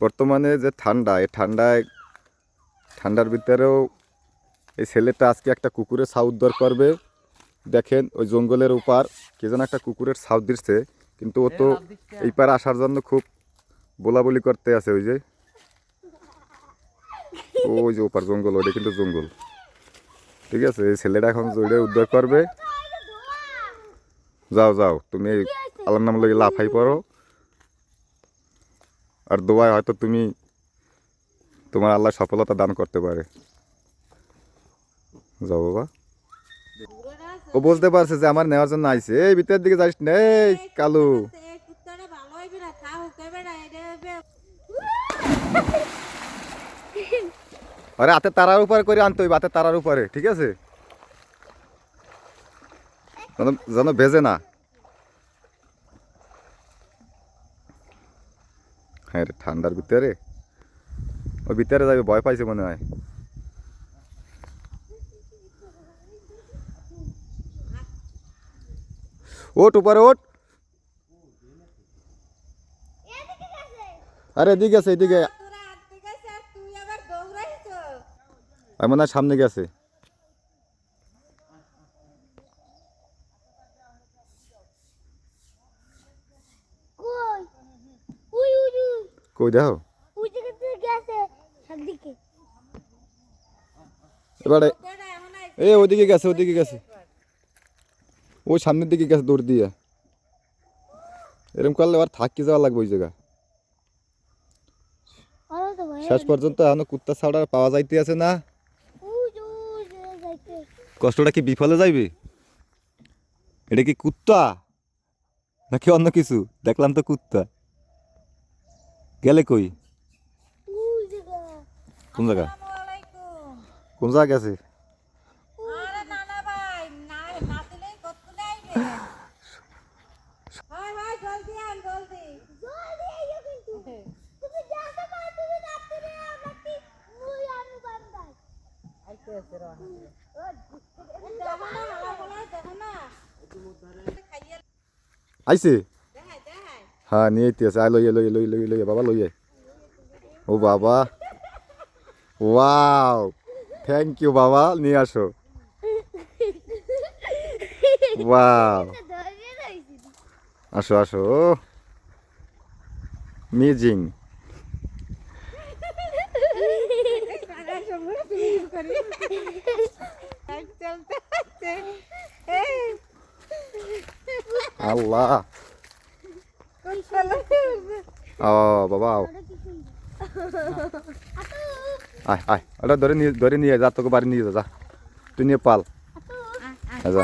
বর্তমানে যে ঠান্ডা, এই ঠান্ডার ভিতরেও এই ছেলেটা আজকে একটা কুকুরের ছাউ উদ্ধার করবে। দেখেন ওই জঙ্গলের ওপার কে যেন একটা কুকুরের ছাউ দিচ্ছে, কিন্তু ও তো এই পার আসার জন্য খুব বলাবলি করতে আছে। ওই যে ওপার জঙ্গল, ওইটা কিন্তু জঙ্গল। ঠিক আছে, এই ছেলেটা এখন ওইটা উদ্ধার করবে। যাও যাও, তুমি আল্লাহর নাম লইয়া লাফাই পড়ো, আর দোয়ায় হয়তো তুমি তোমার আল্লাহ সফলতা দান করতে পারে। যাও বাবা। ও বুঝতে পারছে যে আমার নেওয়ার জন্য আইছে। এই ভিতরের দিকে যাইস না, এই কালু। আরে হাতে তারার উপরে করে আনতে হইবে, হাতে তারার উপরে। ঠিক আছে, যেন ভেজে না। হ্যাঁ রে, ঠান্ডার ভিতরে ওই ভিতরে যাবে, ভয় পাইছে মনে হয়। ওঠ উপরে ওঠ। আরে এদিকে আছে, এদিকে মনে হয় সামনে গেছে। কই দেখো এবারে, ওইদিকে গেছে, ওইদিকে গেছে, ওই সামনের দিকে গেছে দৌড় দিয়ে। এরকম করলে আবার থাকি যাওয়া লাগবে ওই জায়গা। শেষ পর্যন্ত এখনো কুত্তা ছাড়া পাওয়া যাইতে আছে না। কষ্টটা কি বিফলে যাইবে? এটা কি কুত্তা নাকি অন্য কিছু? দেখলাম তো কুত্তা। গেলে কই? কোন জায়গা? কোন জায়গা গেছে? আইছে? হ্যাঁ নিয়ে আছে। আয় লইয়ে লইয়ে লই লই লইয়ে বাবা, লইয়ে। ও বাবা, ওয়াও, থ্যাংক ইউ বাবা, নিয়ে আসো। ওয়াও, আসো আসো, মিজিং। আল্লাহ, ও বাবা, আয় আয়, ওটা ধরে নিয়ে যা, তোকে বাড়ি নিয়ে যা, তুই নিয়ে পাল। যা।